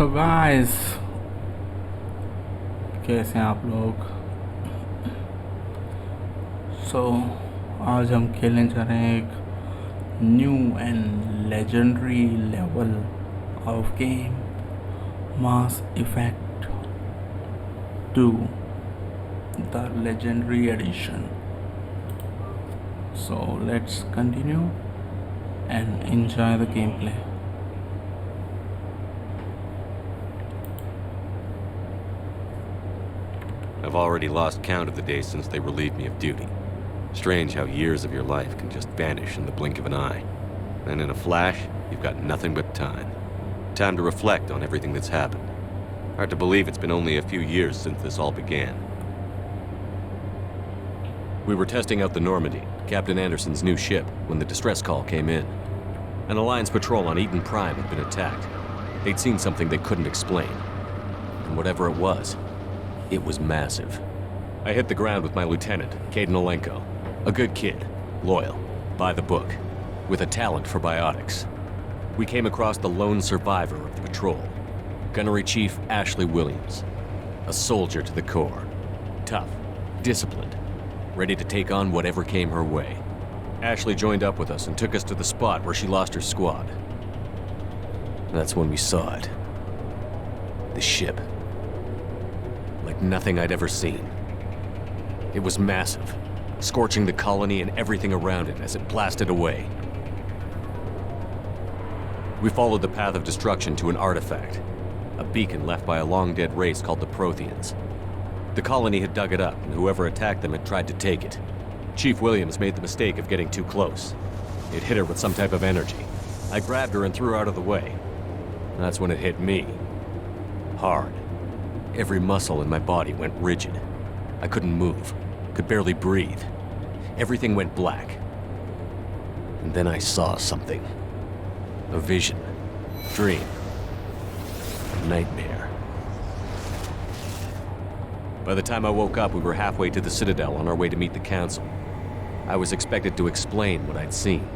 So guys, कैसे हैं आप लोग। आज हम खेलने जा रहे हैं एक new and legendary level of game mass effect 2 the legendary edition. So let's continue and enjoy the gameplay. I've already lost count of the days since they relieved me of duty. Strange how years of your life can just vanish in the blink of an eye. And in a flash, you've got nothing but time. Time to reflect on everything that's happened. Hard to believe it's been only a few years since this all began. We were testing out the Normandy, Captain Anderson's new ship, when the distress call came in. An Alliance patrol on Eden Prime had been attacked. They'd seen something they couldn't explain. And whatever it was massive. I hit the ground with my lieutenant, Caden Olenko. A good kid, loyal, by the book, with a talent for biotics. We came across the lone survivor of the patrol, Gunnery Chief Ashley Williams. A soldier to the core. Tough, disciplined, ready to take on whatever came her way. Ashley joined up with us and took us to the spot where she lost her squad. That's when we saw it. The ship. Like nothing I'd ever seen. It was massive, scorching the colony and everything around it as it blasted away. We followed the path of destruction to an artifact, a beacon left by a long-dead race called the Protheans. The colony had dug it up, and whoever attacked them had tried to take it. Chief Williams made the mistake of getting too close. It hit her with some type of energy. I grabbed her and threw her out of the way. That's when it hit me. Hard. Every muscle in my body went rigid. I couldn't move, could barely breathe. Everything went black. And then I saw something. A vision. Dream. A nightmare. By the time I woke up, we were halfway to the Citadel on our way to meet the Council. I was expected to explain what I'd seen.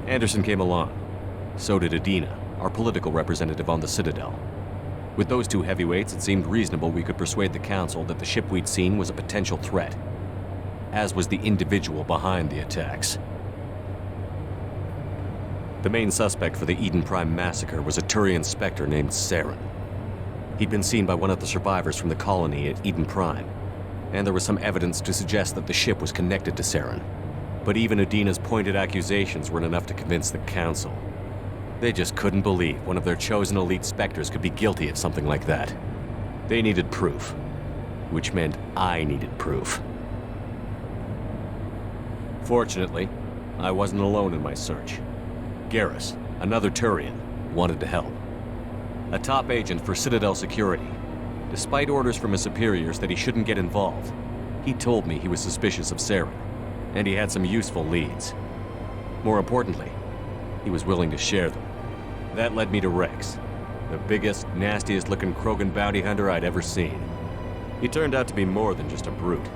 Anderson came along. So did Adina, our political representative on the Citadel. With those two heavyweights, it seemed reasonable we could persuade the Council that the ship we'd seen was a potential threat, as was the individual behind the attacks. The main suspect for the Eden Prime massacre was a Turian Spectre named Saren. He'd been seen by one of the survivors from the colony at Eden Prime, and there was some evidence to suggest that the ship was connected to Saren. But even Adina's pointed accusations weren't enough to convince the Council. They just couldn't believe one of their chosen elite Spectres could be guilty of something like that. They needed proof, which meant I needed proof. Fortunately, I wasn't alone in my search. Garrus, another Turian, wanted to help. A top agent for Citadel Security. Despite orders from his superiors that he shouldn't get involved, he told me he was suspicious of Saren, and he had some useful leads. More importantly, he was willing to share them. That led me to Rex, the biggest, nastiest-looking Krogan bounty hunter I'd ever seen. He turned out to be more than just a brute.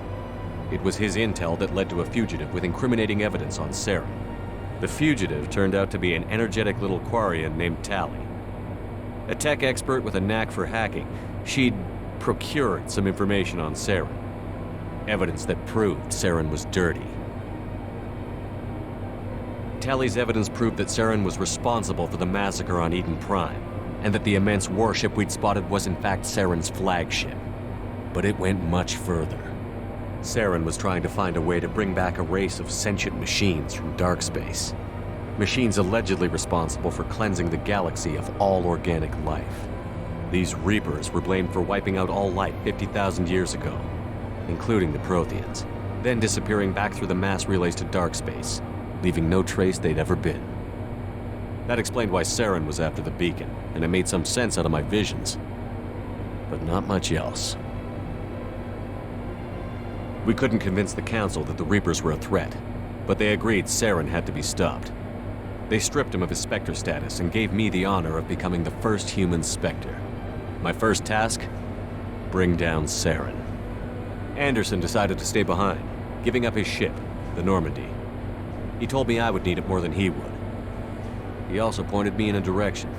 It was his intel that led to a fugitive with incriminating evidence on Saren. The fugitive turned out to be an energetic little Quarian named Tally. A tech expert with a knack for hacking, she'd procured some information on Saren. Evidence that proved Saren was dirty. Tally's evidence proved that Saren was responsible for the massacre on Eden Prime, and that the immense warship we'd spotted was in fact Saren's flagship. But it went much further. Saren was trying to find a way to bring back a race of sentient machines from dark space. Machines allegedly responsible for cleansing the galaxy of all organic life. These Reapers were blamed for wiping out all life 50,000 years ago, including the Protheans, then disappearing back through the mass relays to dark space, leaving no trace they'd ever been. That explained why Saren was after the beacon, and it made some sense out of my visions. But not much else. We couldn't convince the Council that the Reapers were a threat, but they agreed Saren had to be stopped. They stripped him of his Spectre status and gave me the honor of becoming the first human Spectre. My first task? Bring down Saren. Anderson decided to stay behind, giving up his ship, the Normandy. He told me I would need it more than he would. He also pointed me in a direction.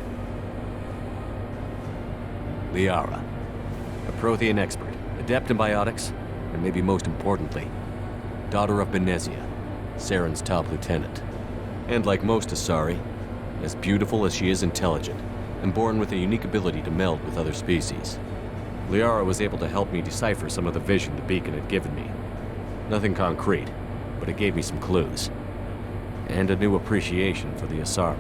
Liara. A Prothean expert, adept in biotics, and maybe most importantly, daughter of Benezia, Saren's top lieutenant. And like most Asari, as beautiful as she is intelligent, and born with a unique ability to meld with other species. Liara was able to help me decipher some of the vision the beacon had given me. Nothing concrete, but it gave me some clues. And a new appreciation for the Asari.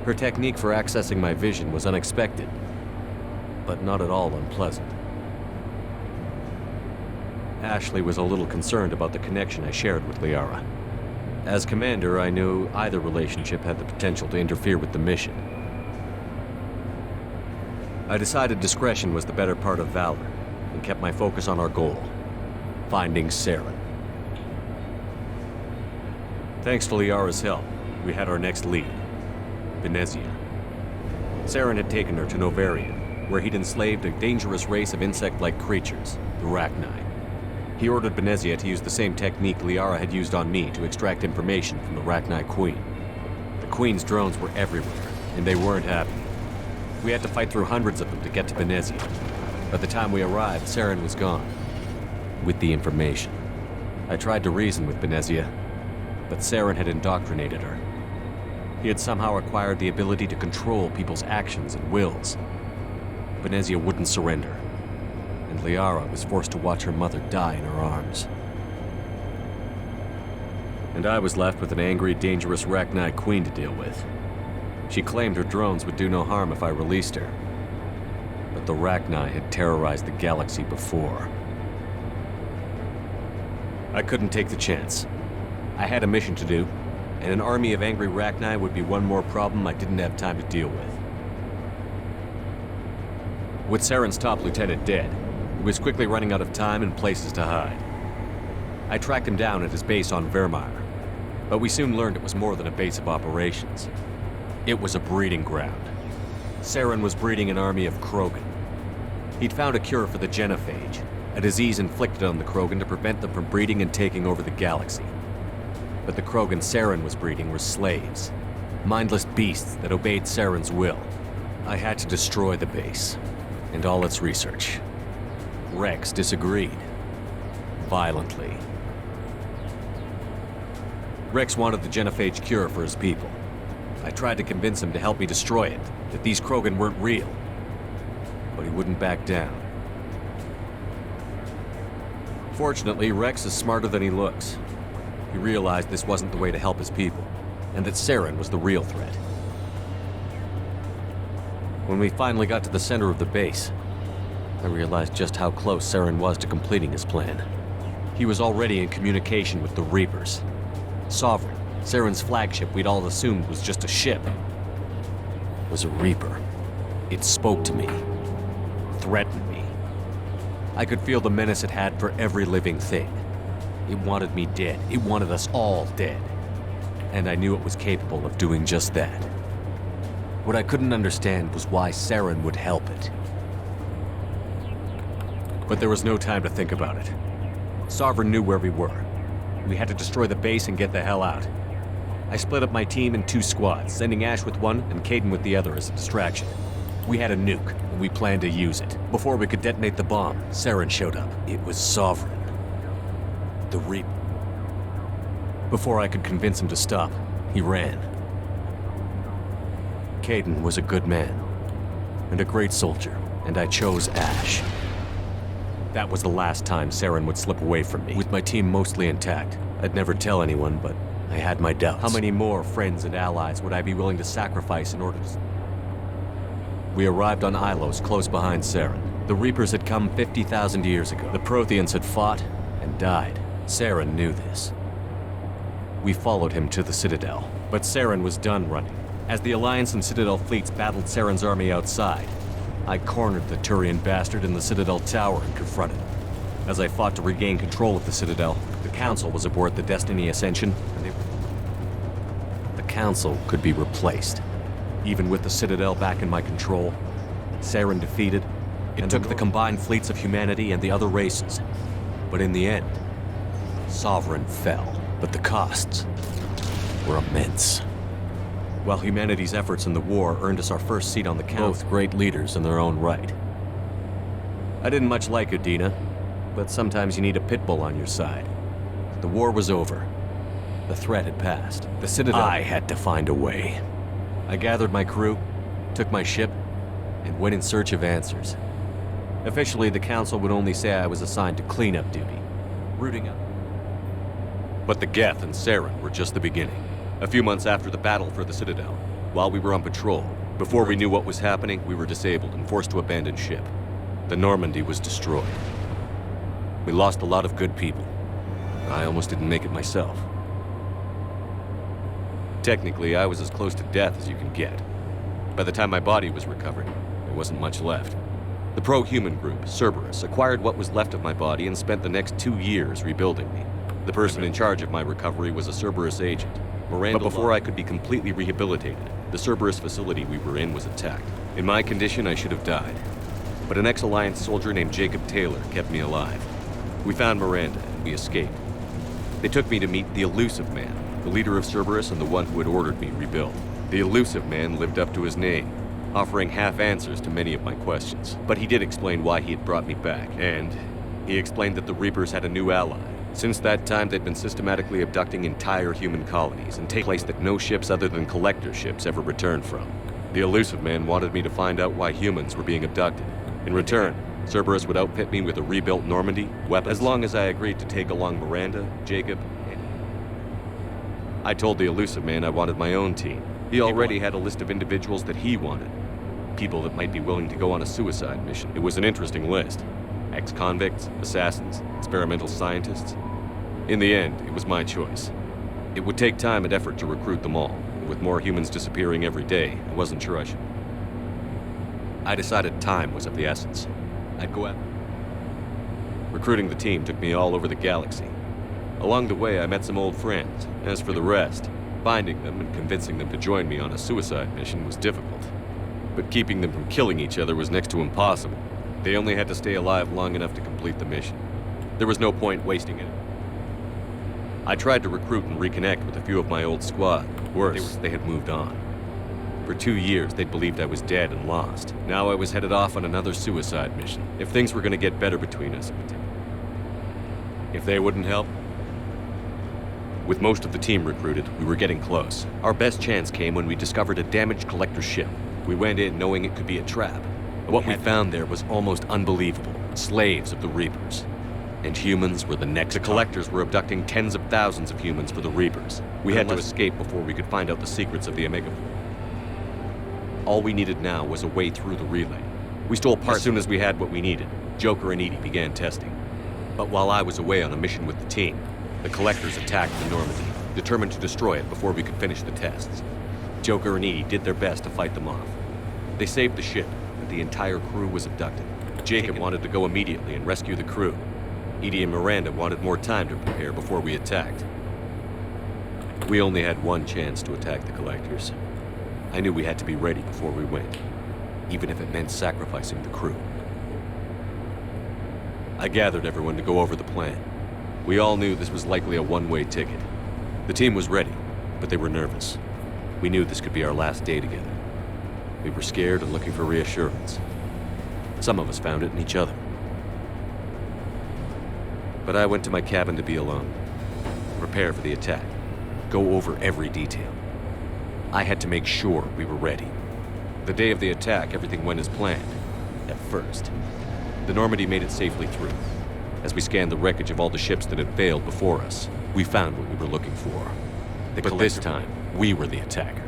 Her technique for accessing my vision was unexpected, but not at all unpleasant. Ashley was a little concerned about the connection I shared with Liara. As commander, I knew either relationship had the potential to interfere with the mission. I decided discretion was the better part of valor, and kept my focus on our goal, finding Saren. Thanks to Liara's help, we had our next lead, Benezia. Saren had taken her to Novarian, where he'd enslaved a dangerous race of insect-like creatures, the Rachni. He ordered Benezia to use the same technique Liara had used on me to extract information from the Rachni Queen. The Queen's drones were everywhere, and they weren't happy. We had to fight through hundreds of them to get to Benezia. By the time we arrived, Saren was gone, with the information. I tried to reason with Benezia, but Saren had indoctrinated her. He had somehow acquired the ability to control people's actions and wills. Benezia wouldn't surrender, and Liara was forced to watch her mother die in her arms. And I was left with an angry, dangerous Rachni Queen to deal with. She claimed her drones would do no harm if I released her. But the Rachni had terrorized the galaxy before. I couldn't take the chance. I had a mission to do, and an army of angry Rachni would be one more problem I didn't have time to deal with. With Saren's top lieutenant dead, he was quickly running out of time and places to hide. I tracked him down at his base on Vermeer, but we soon learned it was more than a base of operations. It was a breeding ground. Saren was breeding an army of Krogan. He'd found a cure for the genophage, a disease inflicted on the Krogan to prevent them from breeding and taking over the galaxy. But the Krogan Saren was breeding were slaves, mindless beasts that obeyed Saren's will. I had to destroy the base, and all its research. Rex disagreed. Violently. Rex wanted the genophage cure for his people. I tried to convince him to help me destroy it, that these Krogan weren't real. But he wouldn't back down. Fortunately, Rex is smarter than he looks. He realized this wasn't the way to help his people, and that Saren was the real threat. When we finally got to the center of the base, I realized just how close Saren was to completing his plan. He was already in communication with the Reapers. Sovereign, Saren's flagship we'd all assumed was just a ship, was a Reaper. It spoke to me, threatened me. I could feel the menace it had for every living thing. It wanted me dead. It wanted us all dead. And I knew it was capable of doing just that. What I couldn't understand was why Saren would help it. But there was no time to think about it. Sovereign knew where we were. We had to destroy the base and get the hell out. I split up my team in 2 squads, sending Ash with one and Caden with the other as a distraction. We had a nuke, and we planned to use it. Before we could detonate the bomb, Saren showed up. It was Sovereign. The Reaper. Before I could convince him to stop, he ran. Caden was a good man, and a great soldier, and I chose Ash. That was the last time Saren would slip away from me. With my team mostly intact, I'd never tell anyone, but I had my doubts. How many more friends and allies would I be willing to sacrifice in order to... We arrived on Ilos, close behind Saren. The Reapers had come 50,000 years ago. The Protheans had fought and died. Saren knew this. We followed him to the Citadel, but Saren was done running. As the Alliance and Citadel fleets battled Saren's army outside, I cornered the Turian bastard in the Citadel tower and confronted him. As I fought to regain control of the Citadel, the Council was aboard the Destiny Ascension, and the Council could be replaced. Even with the Citadel back in my control, Saren defeated, it took the combined fleets of humanity and the other races. But in the end, Sovereign fell, but the costs were immense. while humanity's efforts in the war earned us our first seat on the council. Both great leaders in their own right. I didn't much like Udina, but sometimes you need a pit bull on your side. The war was over. The threat had passed. The Citadel... I had to find a way. I gathered my crew, took my ship, and went in search of answers. Officially, the Council would only say I was assigned to cleanup duty, rooting up. But the Geth and Saren were just the beginning. A few months after the battle for the Citadel, while we were on patrol, before we knew what was happening, we were disabled and forced to abandon ship. The Normandy was destroyed. We lost a lot of good people. I almost didn't make it myself. Technically, I was as close to death as you can get. By the time my body was recovered, there wasn't much left. The pro-human group, Cerberus, acquired what was left of my body and spent the next 2 years rebuilding me. The person in charge of my recovery was a Cerberus agent. But before I could be completely rehabilitated, the Cerberus facility we were in was attacked. In my condition, I should have died. But an ex-Alliance soldier named Jacob Taylor kept me alive. We found Miranda, and we escaped. They took me to meet the Elusive Man, the leader of Cerberus and the one who had ordered me rebuilt. The Elusive Man lived up to his name, offering half answers to many of my questions. But he did explain why he had brought me back, and he explained that the Reapers had a new ally. Since that time, they'd been systematically abducting entire human colonies and take place that no ships other than collector ships ever returned from. The Elusive Man wanted me to find out why humans were being abducted. In return, Cerberus would outfit me with a rebuilt Normandy, weapons, as long as I agreed to take along Miranda, Jacob, and... I told the Elusive Man I wanted my own team. He already had a list of individuals that he wanted. People that might be willing to go on a suicide mission. It was an interesting list. Ex-convicts, assassins, experimental scientists. In the end, it was my choice. It would take time and effort to recruit them all, and with more humans disappearing every day, I wasn't sure I should. I decided time was of the essence. I'd go out. Recruiting the team took me all over the galaxy. Along the way, I met some old friends. As for the rest, finding them and convincing them to join me on a suicide mission was difficult. But keeping them from killing each other was next to impossible. They only had to stay alive long enough to complete the mission. There was no point wasting it. I tried to recruit and reconnect with a few of my old squad. Worse, they had moved on. For 2 years, they'd believed I was dead and lost. Now I was headed off on another suicide mission. If things were going to get better between us, if they wouldn't help. With most of the team recruited, we were getting close. Our best chance came when we discovered a damaged collector ship. We went in knowing it could be a trap. But what we found there was almost unbelievable. Slaves of the Reapers. And humans were the next. The collectors were abducting tens of thousands of humans for the Reapers. We had to escape before we could find out the secrets of the Omega. All we needed now was a way through the relay. We stole parts as soon as we had what we needed. Joker and Edie began testing. But while I was away on a mission with the team, the collectors attacked the Normandy, determined to destroy it before we could finish the tests. Joker and Edie did their best to fight them off. They saved the ship, but the entire crew was abducted. Jacob wanted to go immediately and rescue the crew. Edie and Miranda wanted more time to prepare before we attacked. We only had one chance to attack the collectors. I knew we had to be ready before we went, even if it meant sacrificing the crew. I gathered everyone to go over the plan. We all knew this was likely a one-way ticket. The team was ready, but they were nervous. We knew this could be our last day together. We were scared and looking for reassurance. Some of us found it in each other. But I went to my cabin to be alone, prepare for the attack, go over every detail. I had to make sure we were ready. The day of the attack, everything went as planned, at first. The Normandy made it safely through. As we scanned the wreckage of all the ships that had failed before us, we found what we were looking for. But this time, we were the attacker.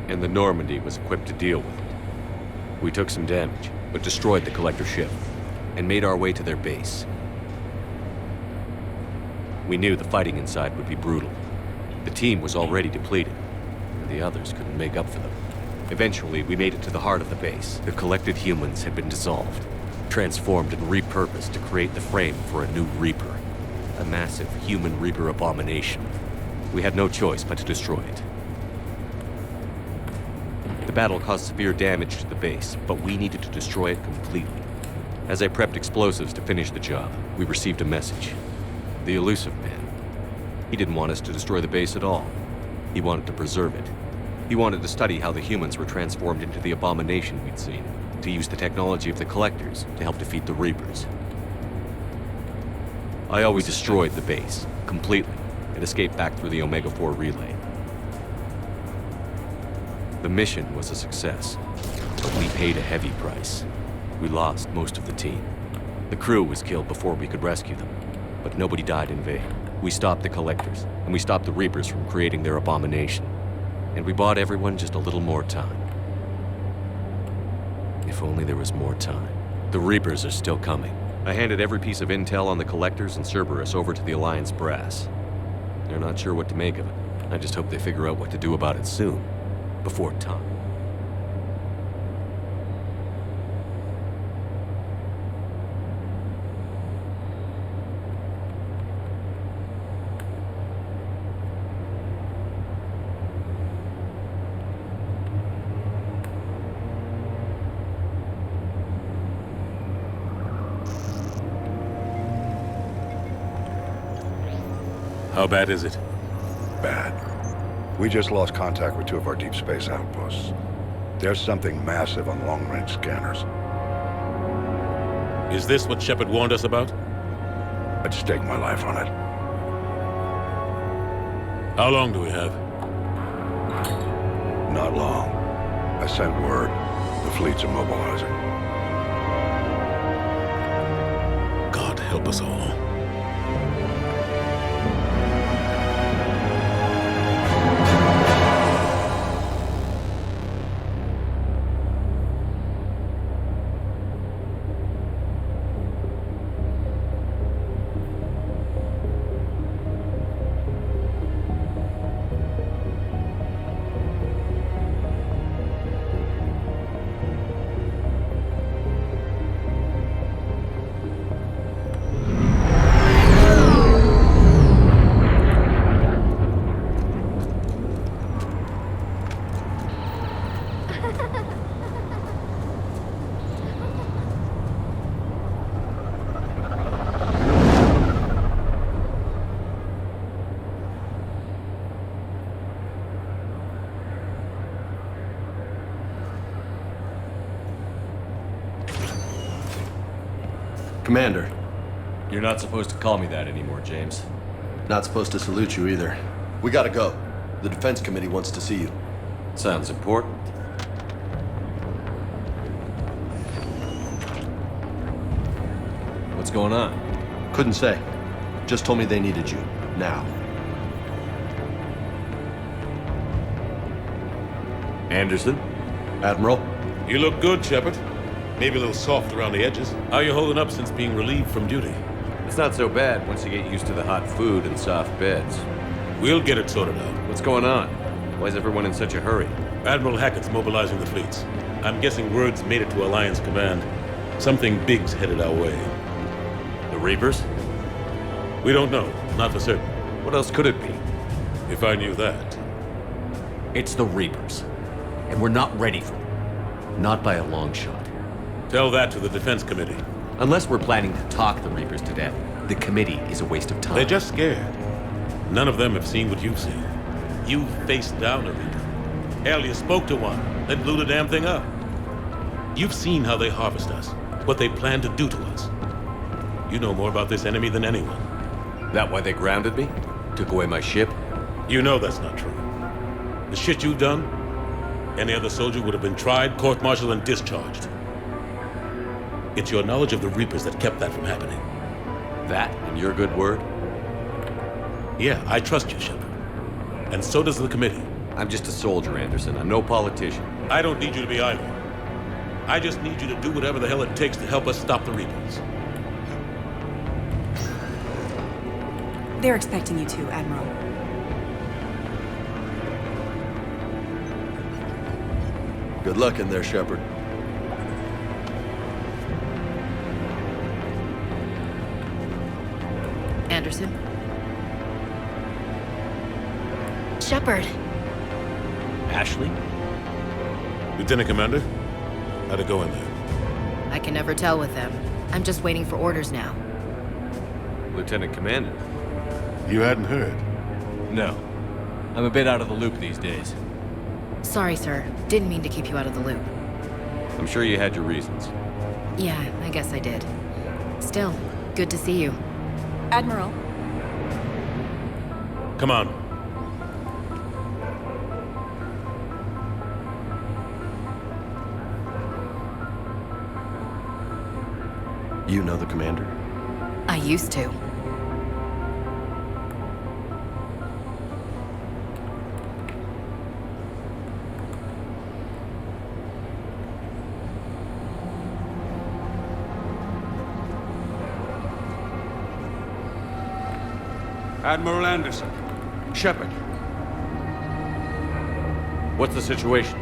And the Normandy was equipped to deal with it. We took some damage, but destroyed the collector ship, and made our way to their base. We knew the fighting inside would be brutal. The team was already depleted, and the others couldn't make up for them. Eventually, we made it to the heart of the base. The collected humans had been dissolved, transformed and repurposed to create the frame for a new Reaper. A massive human Reaper abomination. We had no choice but to destroy it. The battle caused severe damage to the base, but we needed to destroy it completely. As I prepped explosives to finish the job, we received a message. The Elusive Man. He didn't want us to destroy the base at all. He wanted to preserve it. He wanted to study how the humans were transformed into the abomination we'd seen, to use the technology of the Collectors to help defeat the Reapers. I always destroyed the base, completely, and escaped back through the Omega-4 relay. The mission was a success, but we paid a heavy price. We lost most of the team. The crew was killed before we could rescue them, but nobody died in vain. We stopped the Collectors, and we stopped the Reapers from creating their abomination. And we bought everyone just a little more time. If only there was more time. The Reapers are still coming. I handed every piece of intel on the Collectors and Cerberus over to the Alliance brass. They're not sure what to make of it. I just hope they figure out what to do about it soon, before time. How bad is it? Bad. We just lost contact with two of our deep space outposts. There's something massive on long-range scanners. Is this what Shepard warned us about? I'd stake my life on it. How long do we have? Not long. I sent word. The fleet's immobilizing. God help us all. Commander, You're not supposed to call me that anymore, James. not supposed to salute you either. We gotta go. The Defense Committee wants to see you. Sounds important. What's going on? Couldn't say. Just told me they needed you. Now. Anderson? Admiral? You look good, Shepard. Maybe a little soft around the edges. How you holding up since being relieved from duty? It's not so bad once you get used to the hot food and soft beds. We'll get it sorted out. What's going on? Why is everyone in such a hurry? Admiral Hackett's mobilizing the fleets. I'm guessing word's made it to Alliance Command. Something big's headed our way. The Reapers? We don't know. Not for certain. What else could it be? If I knew that. It's the Reapers. And we're not ready for them. Not by a long shot. Tell that to the Defense Committee. Unless we're planning to talk the Reapers to death, the committee is a waste of time. They're just scared. None of them have seen what you've seen. You faced down a Reaper. Hell, you spoke to one, then blew the damn thing up. You've seen how they harvest us, what they plan to do to us. You know more about this enemy than anyone. That why they grounded me? Took away my ship? You know that's not true. The shit you've done, any other soldier would have been tried, court-martialed, and discharged. It's your knowledge of the Reapers that kept that from happening. That and your good word? Yeah, I trust you, Shepard. And so does the committee. I'm just a soldier, Anderson. I'm no politician. I don't need you to be either. I just need you to do whatever the hell it takes to help us stop the Reapers. They're expecting you to, Admiral. Good luck in there, Shepard. Anderson? Shepard! Ashley? Lieutenant Commander, how'd it go in there? I can never tell with them. I'm just waiting for orders now. Lieutenant Commander? You hadn't heard. No. I'm a bit out of the loop these days. Sorry, sir. Didn't mean to keep you out of the loop. I'm sure you had your reasons. Yeah, I guess I did. Still, good to see you. Admiral, Come on. You know the commander? I used to. Admiral Anderson. Shepard. What's the situation?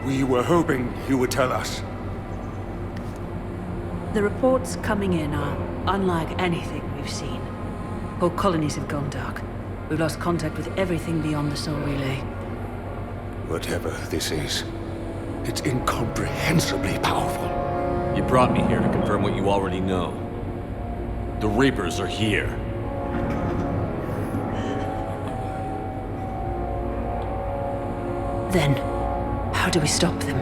We were hoping you would tell us. The reports coming in are unlike anything we've seen. Whole colonies have gone dark. We've lost contact with everything beyond the Soul Relay. Whatever this is, it's incomprehensibly powerful. You brought me here to confirm what you already know. The Reapers are here. Then, how do we stop them?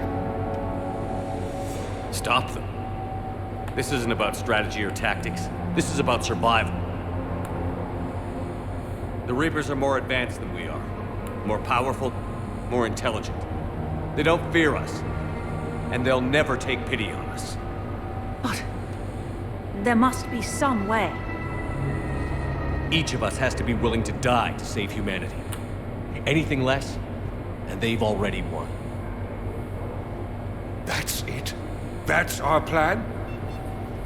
Stop them. This isn't about strategy or tactics. This is about survival. The Reapers are more advanced than we are. More powerful, more intelligent. They don't fear us. And they'll never take pity on us. But there must be some way. Each of us has to be willing to die to save humanity. Anything less, and they've already won. That's it? That's our plan?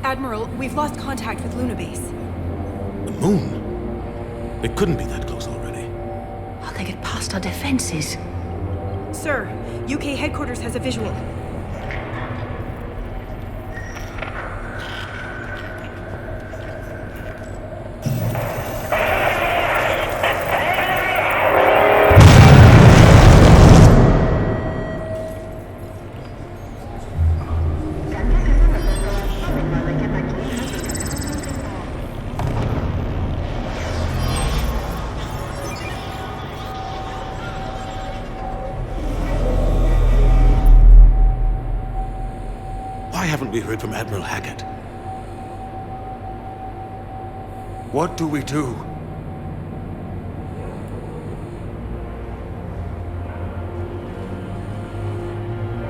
Admiral, we've lost contact with Luna Base. The moon? It couldn't be that close already. How they get past our defenses? Sir, UK headquarters has a visual. Why haven't we heard from Admiral Hackett? What do we do?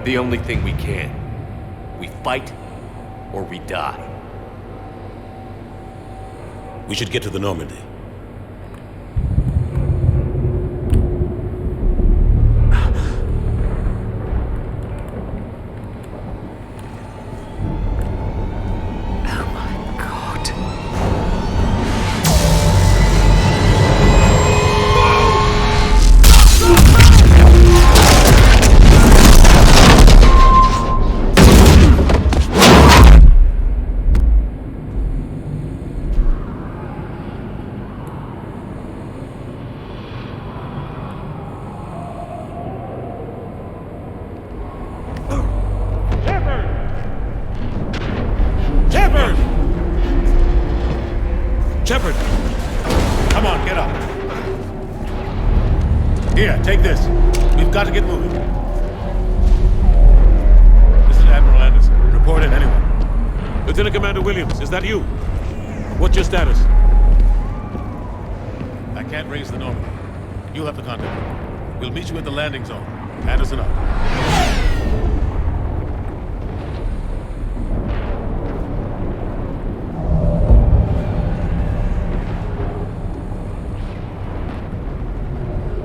The only thing we can. We fight, or we die. We should get to the Normandy. Shepard! Come on, get up. Here, take this. We've got to get moving. This is Admiral Anderson. Report in, anyone. Lieutenant Commander Williams, is that you? What's your status? I can't raise the Normandy. You'll have to contact me. We'll meet you at the landing zone. Anderson up.